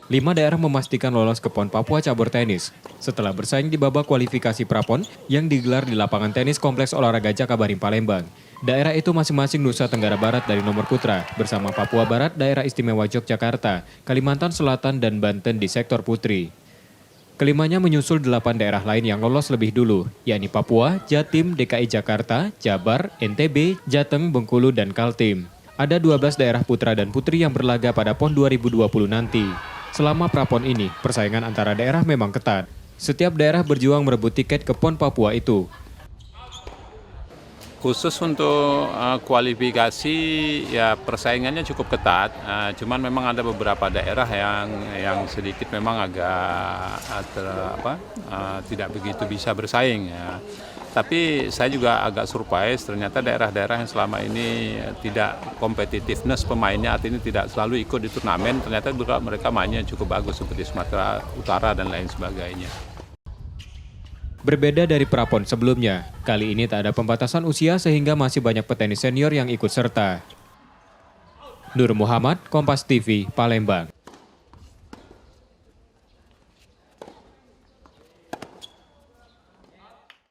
5 daerah memastikan lolos ke PON Papua cabur tenis setelah bersaing di babak kualifikasi Prapon yang digelar di lapangan tenis Kompleks Olahraga Jakabaring Palembang. Daerah itu masing-masing Nusa Tenggara Barat dari nomor putra bersama Papua Barat, Daerah Istimewa Yogyakarta, Kalimantan Selatan dan Banten di sektor putri. Kelimanya menyusul 8 daerah lain yang lolos lebih dulu, yakni Papua, Jatim, DKI Jakarta, Jabar, NTB, Jateng, Bengkulu, dan Kaltim. Ada 12 daerah putra dan putri yang berlaga pada PON 2020 nanti. Selama Prapon ini, persaingan antara daerah memang ketat. Setiap daerah berjuang merebut tiket ke PON Papua itu. Khusus untuk kualifikasi ya persaingannya cukup ketat. Cuman memang ada beberapa daerah yang sedikit memang agak tidak begitu bisa bersaing ya. Tapi saya juga agak surprise ternyata daerah-daerah yang selama ini tidak competitiveness pemainnya, artinya tidak selalu ikut di turnamen, ternyata juga mereka mainnya cukup bagus seperti Sumatera Utara dan lain sebagainya. Berbeda dari Prapon sebelumnya, kali ini tak ada pembatasan usia sehingga masih banyak petenis senior yang ikut serta. Nur Muhammad, Kompas TV, Palembang.